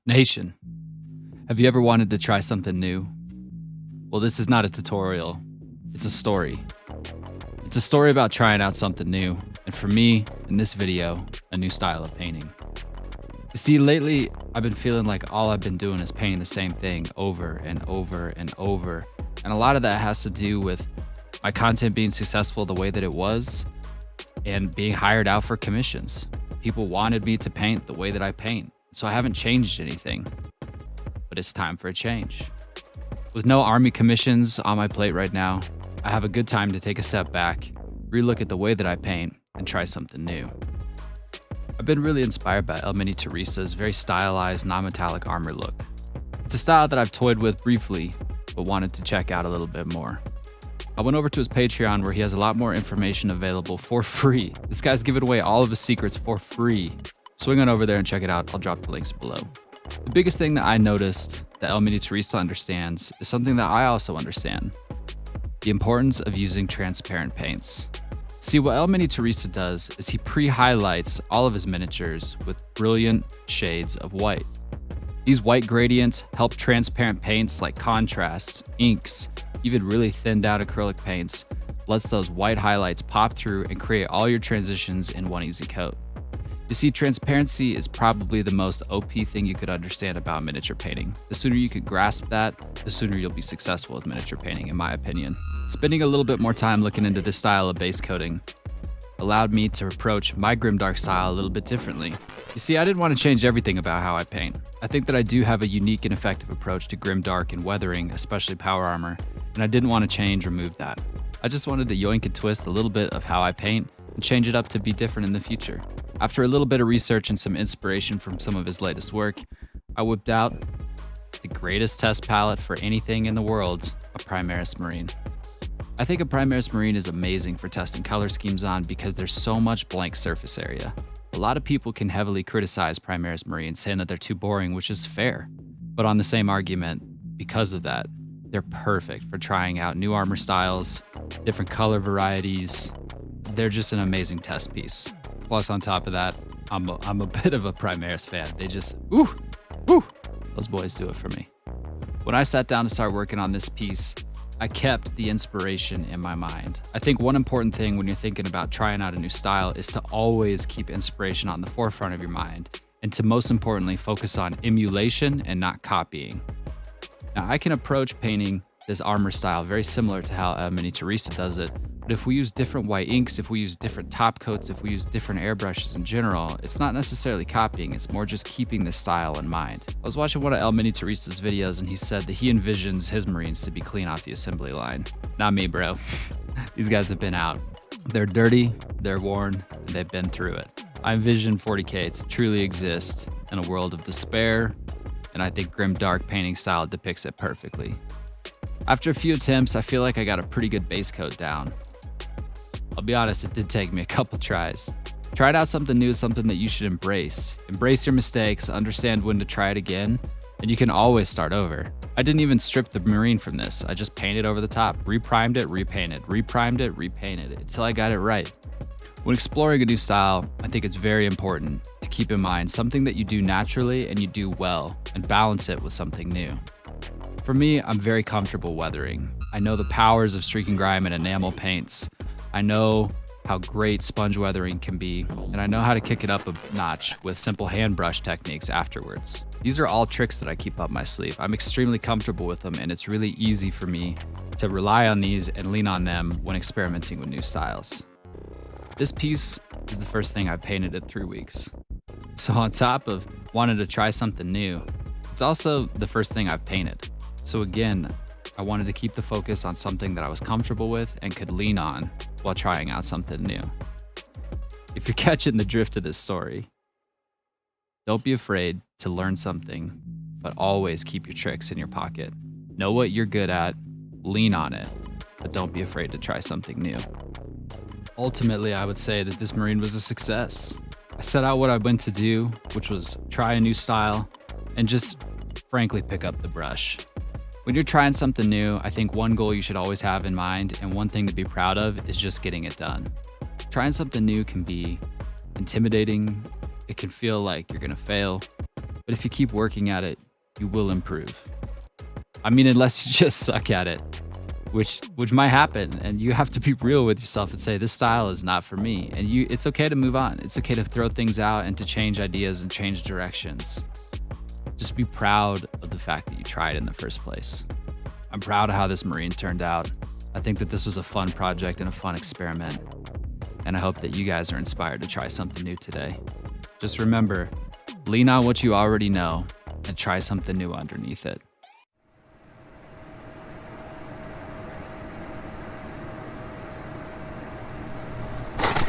Nation, have you ever wanted to try something new? Well, this is not a tutorial, it's a story. It's a story about trying out something new, and for me, in this video, a new style of painting. You see, lately, I've been feeling like all I've been doing is painting the same thing over and over and over, and a lot of that has to do with my content being successful the way that it was, and being hired out for commissions. People wanted me to paint the way that I paint, so I haven't changed anything. But it's time for a change. With no army commissions on my plate right now, I have a good time to take a step back, relook at the way that I paint, and try something new. I've been really inspired by El Mini Teresa's very stylized, non-metallic armor look. It's a style that I've toyed with briefly, but wanted to check out a little bit more. I went over to his Patreon where he has a lot more information available for free. This guy's giving away all of his secrets for free. Swing on over there and check it out. I'll drop the links below. The biggest thing that I noticed that El Mini Teresa understands is something that I also understand: the importance of using transparent paints. See, what El Mini Teresa does is he pre-highlights all of his miniatures with brilliant shades of white. These white gradients help transparent paints like contrasts, inks, even really thinned out acrylic paints, lets those white highlights pop through and create all your transitions in one easy coat. You see, transparency is probably the most OP thing you could understand about miniature painting. The sooner you can grasp that, the sooner you'll be successful with miniature painting, in my opinion. Spending a little bit more time looking into this style of base coating allowed me to approach my grimdark style a little bit differently. You see, I didn't want to change everything about how I paint. I think that I do have a unique and effective approach to grimdark and weathering, especially power armor, and I didn't want to change or move that. I just wanted to yoink and twist a little bit of how I paint and change it up to be different in the future. After a little bit of research and some inspiration from some of his latest work, I whipped out the greatest test palette for anything in the world, a Primaris Marine. I think a Primaris Marine is amazing for testing color schemes on because there's so much blank surface area. A lot of people can heavily criticize Primaris Marine, saying that they're too boring, which is fair. But on the same argument, because of that, they're perfect for trying out new armor styles, different color varieties. They're just an amazing test piece. Plus, on top of that, I'm a bit of a Primaris fan. They just, those boys do it for me. When I sat down to start working on this piece, I kept the inspiration in my mind. I think one important thing when you're thinking about trying out a new style is to always keep inspiration on the forefront of your mind, and to most importantly, focus on emulation and not copying. Now, I can approach painting this armor style very similar to how El Mini Teresa does it, but if we use different white inks, if we use different top coats, if we use different airbrushes in general, it's not necessarily copying, it's more just keeping this style in mind. I was watching one of El Mini Teresa's videos and he said that he envisions his Marines to be clean off the assembly line. Not me, bro. These guys have been out. They're dirty, they're worn, and they've been through it. I envision 40K to truly exist in a world of despair, and I think grimdark painting style depicts it perfectly. After a few attempts, I feel like I got a pretty good base coat down. I'll be honest, it did take me a couple tries. Trying out something new is something that you should embrace. Embrace your mistakes, understand when to try it again, and you can always start over. I didn't even strip the Marine from this. I just painted over the top, reprimed it, repainted, reprimed it, repainted it, until I got it right. When exploring a new style, I think it's very important to keep in mind something that you do naturally and you do well, and balance it with something new. For me, I'm very comfortable weathering. I know the powers of streak and grime and enamel paints. I know how great sponge weathering can be, and I know how to kick it up a notch with simple hand brush techniques afterwards. These are all tricks that I keep up my sleeve. I'm extremely comfortable with them, and it's really easy for me to rely on these and lean on them when experimenting with new styles. This piece is the first thing I painted in 3 weeks. So on top of wanting to try something new, it's also the first thing I've painted. So again, I wanted to keep the focus on something that I was comfortable with and could lean on while trying out something new. If you're catching the drift of this story, don't be afraid to learn something, but always keep your tricks in your pocket. Know what you're good at, lean on it, but don't be afraid to try something new. Ultimately, I would say that this Marine was a success. I set out what I went to do, which was try a new style and just frankly pick up the brush. When you're trying something new, I think one goal you should always have in mind and one thing to be proud of is just getting it done. Trying something new can be intimidating. It can feel like you're gonna fail, but if you keep working at it, you will improve. I mean, unless you just suck at it, which might happen, and you have to be real with yourself and say, this style is not for me. And it's okay to move on. It's okay to throw things out and to change ideas and change directions. Just be proud of the fact that you tried in the first place. I'm proud of how this Marine turned out. I think that this was a fun project and a fun experiment. And I hope that you guys are inspired to try something new today. Just remember, lean on what you already know and try something new underneath it.